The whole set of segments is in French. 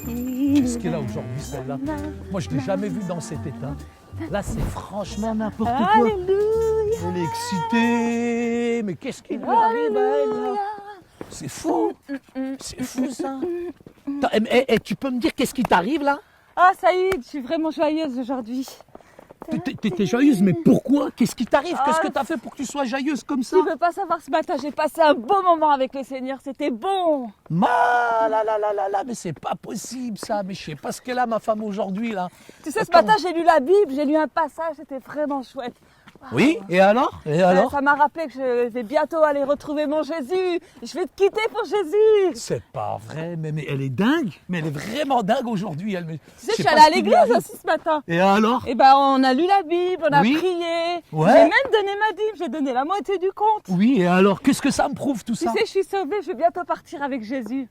Qu'est-ce qu'elle a aujourd'hui, celle-là? Moi, je ne l'ai jamais vue dans cet état. Là, c'est franchement n'importe quoi. Alléluia. Elle est excitée. Mais qu'est-ce qui lui arrive à elle, là? C'est fou. C'est fou, ça. Tu peux me dire qu'est-ce qui t'arrive, là? Ah, Saïd, je suis vraiment joyeuse aujourd'hui. T'es joyeuse, mais pourquoi? Qu'est-ce qui t'arrive? Qu'est-ce que t'as fait pour que tu sois joyeuse comme ça? Tu veux pas savoir, ce matin, j'ai passé un beau moment avec le Seigneur, c'était bon. Là, mais c'est pas possible, ça. Mais je sais pas ce qu'elle a, ma femme, aujourd'hui, là. Tu sais, ce matin, j'ai lu la Bible, j'ai lu un passage, c'était vraiment chouette. Oui, et alors? Et alors? Ça m'a rappelé que je vais bientôt aller retrouver mon Jésus. Je vais te quitter pour Jésus. C'est pas vrai, mais elle est dingue. Mais elle est vraiment dingue aujourd'hui. Tu sais, je suis allée à l'église aussi ce matin. Et alors? Et ben, on a lu la Bible, on a prié. Ouais. J'ai même donné ma dîme, j'ai donné la moitié du compte. Oui, et alors? Qu'est-ce que ça me prouve, tout ça? Tu sais, je suis sauvée, je vais bientôt partir avec Jésus.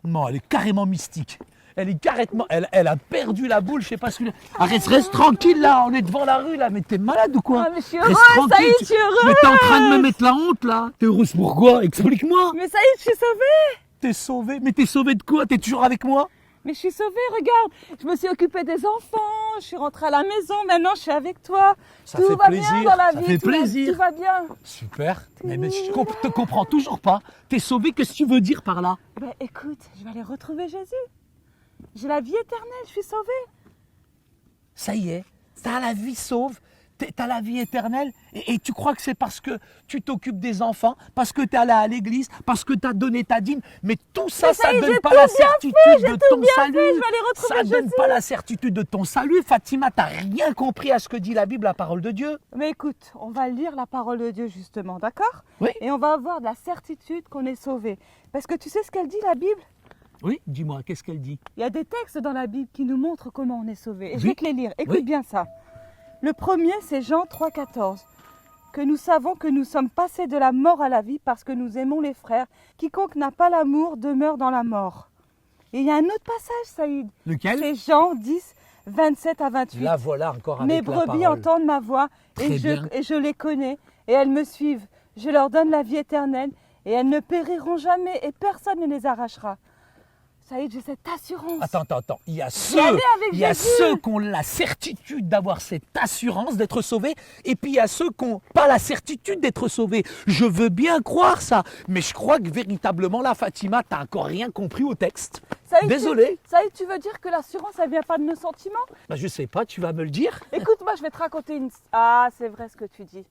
Non, elle est carrément mystique. Elle est carrément... Elle a perdu la boule, je sais pas ce que... Arrête, reste tranquille, là. On est devant la rue, là. Mais t'es malade ou quoi? Ah, mais je suis Reste heureuse, tranquille, Saïd, je suis heureuse. Mais t'es en train de me mettre la honte, là. T'es heureuse pourquoi? Explique-moi. Mais Saïd, je suis sauvée. T'es sauvée? Mais t'es sauvée de quoi? T'es toujours avec moi? Mais je suis sauvée, regarde. Je me suis occupée des enfants, je suis rentrée à la maison, maintenant je suis avec toi. Ça tout fait va plaisir, bien dans la ça vie, fait tout va- plaisir. tout va bien. Super. Mais je te comprends toujours pas. T'es sauvée, qu'est-ce que tu veux dire par là? Ben écoute, je vais aller retrouver Jésus. J'ai la vie éternelle, je suis sauvée. Ça y est, t'as la vie sauve, t'as la vie éternelle, et tu crois que c'est parce que tu t'occupes des enfants, parce que t'es allé à l'église, parce que t'as donné ta dîme, mais tout ça, Mais ça y est, donne j'ai pas tout la bien certitude fait, j'ai de tout ton bien salut. fait, je vais aller retrouver Ça donne Jésus. pas la certitude de ton salut. Fatima, t'as rien compris à ce que dit la Bible, la parole de Dieu. Mais écoute, on va lire la parole de Dieu justement, d'accord? Oui. Et on va avoir de la certitude qu'on est sauvé. Parce que tu sais ce qu'elle dit la Bible? Oui, dis-moi, qu'est-ce qu'elle dit? Il y a des textes dans la Bible qui nous montrent comment on est sauvé. Et je Oui. vais te les lire. Écoute Oui. bien ça. Le premier, c'est Jean 3,14. Que nous savons que nous sommes passés de la mort à la vie parce que nous aimons les frères. Quiconque n'a pas l'amour demeure dans la mort. Et il y a un autre passage, Saïd. Lequel? C'est Jean 10, 27 à 28. La voilà encore avec Mes la brebis parole. entendent ma voix Très bien. et je les connais et elles me suivent. Je leur donne la vie éternelle et elles ne périront jamais et personne ne les arrachera. Saïd, j'ai cette assurance. Attends. Il y a J'y allais avec Jésus. ceux qui ont la certitude d'avoir cette assurance d'être sauvés, et puis il y a ceux qui n'ont pas la certitude d'être sauvés. Je veux bien croire ça, mais je crois que véritablement là, Fatima, t'as encore rien compris au texte. Saïd, Désolé. Saïd, tu veux dire que l'assurance, elle vient pas de nos sentiments? Bah, je sais pas, tu vas me le dire. Écoute, moi, je vais te raconter une... Ah, c'est vrai ce que tu dis.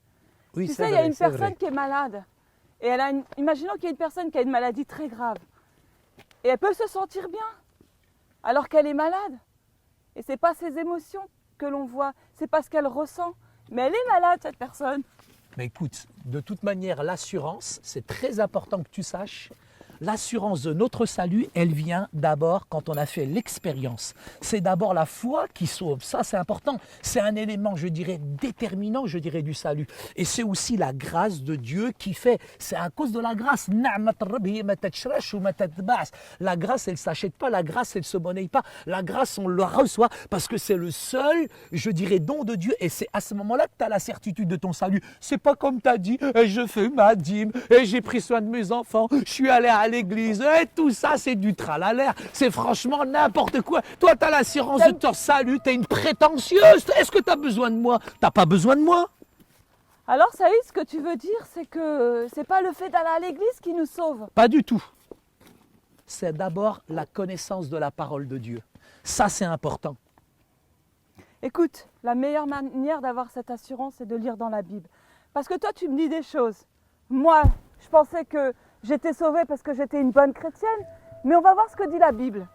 Oui, Tu c'est sais, il y vrai, a une c'est personne vrai. qui est malade. Et elle a imaginons qu'il y a une personne qui a une maladie très grave. Et elle peut se sentir bien, alors qu'elle est malade. Et c'est pas ses émotions que l'on voit, c'est pas ce qu'elle ressent. Mais elle est malade, cette personne. Mais écoute, de toute manière, l'assurance, c'est très important que tu saches. L'assurance de notre salut, elle vient d'abord quand on a fait l'expérience. C'est d'abord la foi qui sauve. Ça, c'est important. C'est un élément, je dirais, déterminant, je dirais, du salut. Et c'est aussi la grâce de Dieu qui fait. C'est à cause de la grâce. La grâce, elle ne s'achète pas. La grâce, elle ne se monnaie pas. La grâce, on la reçoit parce que c'est le seul, je dirais, don de Dieu. Et c'est à ce moment-là que tu as la certitude de ton salut. C'est pas comme tu as dit, je fais ma dîme, et j'ai pris soin de mes enfants, je suis allé à l'église, et tout ça, c'est du tralalaire. C'est franchement n'importe quoi. Toi, tu as l'assurance de ton salut, tu es une prétentieuse. Est-ce que tu as besoin de moi? Tu pas besoin de moi? Alors, Saïd, ce que tu veux dire, c'est que c'est pas le fait d'aller à l'église qui nous sauve. Pas du tout. C'est d'abord la connaissance de la parole de Dieu. Ça, c'est important. Écoute, la meilleure manière d'avoir cette assurance, c'est de lire dans la Bible. Parce que toi, tu me dis des choses. Moi, je pensais que j'étais sauvée parce que j'étais une bonne chrétienne. Mais on va voir ce que dit la Bible.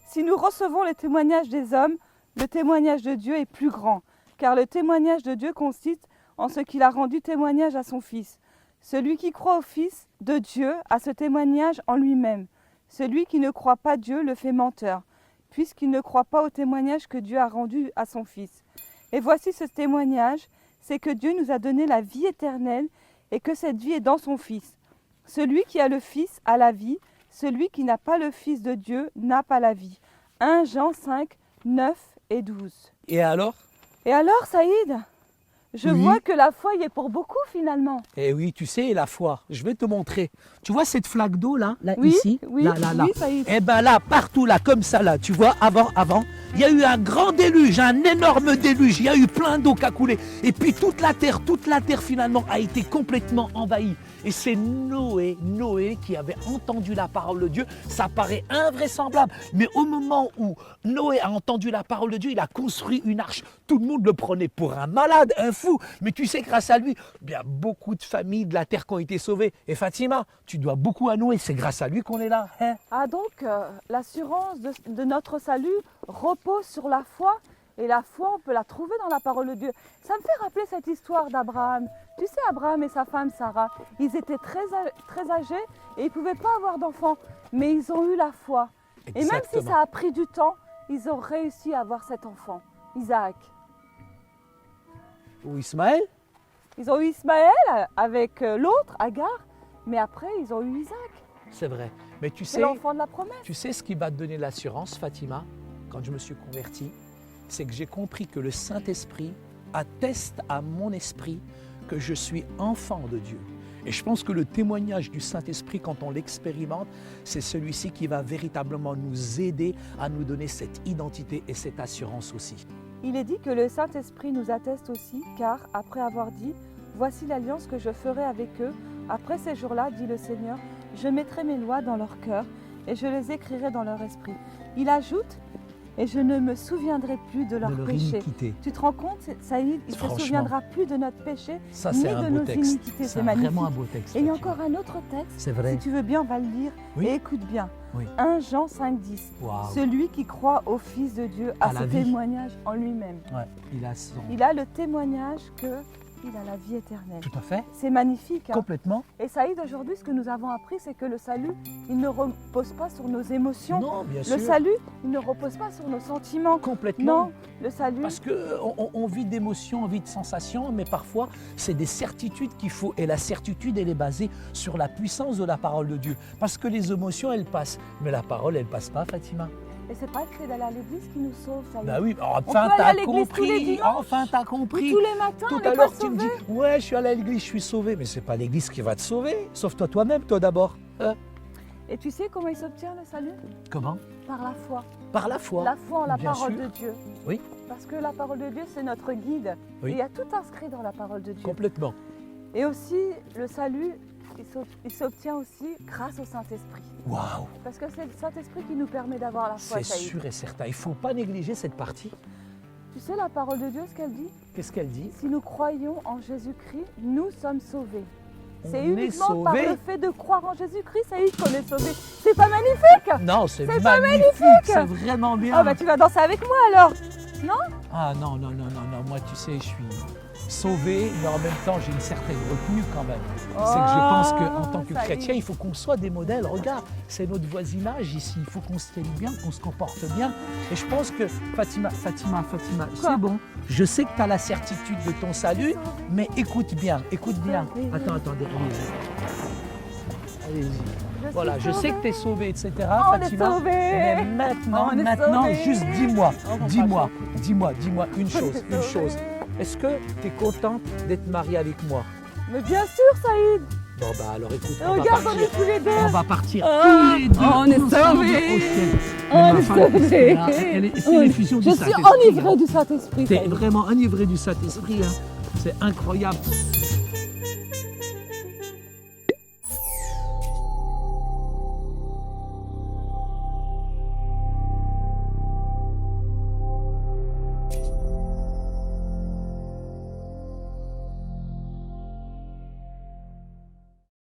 Si nous recevons les témoignages des hommes, le témoignage de Dieu est plus grand. Car le témoignage de Dieu consiste en ce qu'il a rendu témoignage à son Fils. Celui qui croit au Fils de Dieu a ce témoignage en lui-même. Celui qui ne croit pas Dieu le fait menteur, puisqu'il ne croit pas au témoignage que Dieu a rendu à son Fils. Et voici ce témoignage, c'est que Dieu nous a donné la vie éternelle et que cette vie est dans son Fils. Celui qui a le Fils a la vie, celui qui n'a pas le Fils de Dieu n'a pas la vie. 1 Jean 5, 9 et 12. Et alors? Et alors, Saïd, Je Oui. vois que la foi y est pour beaucoup finalement. Eh oui, tu sais, la foi, je vais te montrer. Tu vois cette flaque d'eau là, Oui, ici, oui, là. oui, Saïd. Eh ben là, partout là, comme ça là, tu vois, avant, il y a eu un grand déluge, un énorme déluge. Il y a eu plein d'eau qui a coulé. Et puis toute la terre finalement a été complètement envahie. Et c'est Noé qui avait entendu la parole de Dieu. Ça paraît invraisemblable. Mais au moment où Noé a entendu la parole de Dieu, il a construit une arche. Tout le monde le prenait pour un malade, un fou. Mais tu sais, grâce à lui, il y a beaucoup de familles de la terre qui ont été sauvées. Et Fatima, tu dois beaucoup à Noé. C'est grâce à lui qu'on est là. Hein? Ah donc, l'assurance de notre salut repose sur la foi. Et la foi, on peut la trouver dans la parole de Dieu. Ça me fait rappeler cette histoire d'Abraham. Tu sais, Abraham et sa femme Sarah, ils étaient très âgés et ils ne pouvaient pas avoir d'enfants. Mais ils ont eu la foi. Et même si Exactement. ça a pris du temps, ils ont réussi à avoir cet enfant, Isaac. Ou Ismaël? Ils ont eu Ismaël avec l'autre, Agar. Mais après, ils ont eu Isaac. C'est vrai. Mais tu C'est sais, l'enfant de la promesse. tu sais ce qui va te donner l'assurance, Fatima, quand je me suis converti, c'est que j'ai compris que le Saint-Esprit atteste à mon esprit que je suis enfant de Dieu. Et je pense que le témoignage du Saint-Esprit, quand on l'expérimente, c'est celui-ci qui va véritablement nous aider à nous donner cette identité et cette assurance aussi. Il est dit que le Saint-Esprit nous atteste aussi, car après avoir dit « Voici l'alliance que je ferai avec eux, après ces jours-là, dit le Seigneur, je mettrai mes lois dans leur cœur et je les écrirai dans leur esprit. » Il ajoute « Et je ne me souviendrai plus de leurs De leur péchés. » iniquité. Tu te rends compte, Saïd, il ne se Franchement. souviendra plus de notre péché, Ça, ni c'est un de beau nos texte. iniquités. C'est C'est magnifique. vraiment un beau texte. Et il y a Fatima. encore un autre texte, C'est vrai. si tu veux bien, on va le lire. Oui. Et écoute bien. Oui. 1 Jean 5,10. Waouh. Celui qui croit au Fils de Dieu À a la ce vie. témoignage en lui-même. Ouais, il a son... Il a le témoignage qu'il a la vie éternelle. Tout à fait. C'est magnifique. Hein. Complètement. Et Saïd, aujourd'hui, ce que nous avons appris, c'est que le salut, il ne repose pas sur nos émotions. Non, bien Le sûr. salut, il ne repose pas sur nos sentiments. Complètement. Non, le salut, Parce qu'on vit d'émotions, on vit de sensations, mais parfois, c'est des certitudes qu'il faut. Et la certitude, elle est basée sur la puissance de la parole de Dieu. Parce que les émotions, elles passent. Mais la parole, elle passe pas, Fatima. et c'est pas le fait d'aller à l'église qui nous sauve, Saïd. Bah oui, peut enfin, aller à t'as l'église tous les compris. dimanches. Enfin, t'as Ou compris. tous les matins, Tout on à n'est l'heure, pas tu me dis, sauvés. ouais, je suis allé à l'église, je suis sauvé. Mais c'est pas l'église qui va te sauver. Sauve-toi toi-même, toi d'abord. Et tu sais comment il s'obtient le salut? Comment? Par la foi. Par la foi. La foi en la Bien parole sûr. de Dieu. Oui. Parce que la parole de Dieu, c'est notre guide. Oui. Et il y a tout inscrit dans la parole de Dieu. Complètement. Et aussi, le salut, il s'obtient aussi grâce au Saint-Esprit. Waouh. Parce que c'est le Saint-Esprit qui nous permet d'avoir la foi, C'est Saïd. sûr et certain. Il ne faut pas négliger cette partie. Tu sais, la parole de Dieu, ce qu'elle dit? Qu'est-ce qu'elle dit? Si nous croyons en Jésus-Christ, nous sommes sauvés. On C'est est uniquement par sauvés. le fait de croire en Jésus-Christ, Saïd, qu'on est sauvé. C'est pas magnifique? Non, c'est C'est pas magnifique. C'est vraiment bien. Ah bah tu vas danser avec moi alors. Ah non, non, non, non, non. Moi, tu sais, je suis sauvé, mais en même temps, j'ai une certaine retenue quand même. C'est que je pense qu'en tant que ça y est. chrétien, il faut qu'on soit des modèles. Regarde, c'est notre voisinage ici. Il faut qu'on se tienne bien, qu'on se comporte bien. Et je pense que, Fatima, c'est bon. Je sais que tu as la certitude de ton salut, mais écoute bien, écoute bien. Oui, oui. Attends, allez-y. Allez-y. Voilà, je sais sauvée. que tu es sauvé, etc. On est Fatima. sauvés. Mais maintenant, On est maintenant, sauvés. juste dis-moi, On va dis-moi une On chose, est une chose. sauvés. Est-ce que tu es contente d'être mariée avec moi? Mais bien sûr, Saïd. Bon bah alors écoute, Et on va regarde, on partir. est tous les deux. On va partir Oh, tous les deux. on est ensemble sauvés. au ciel. On Mais ma est femme, sauvés. c'est l'effusion du Je suis Saint-Esprit. enivrée du Saint-Esprit. Tu es Saïd. vraiment enivré du Saint-Esprit. Hein. C'est incroyable.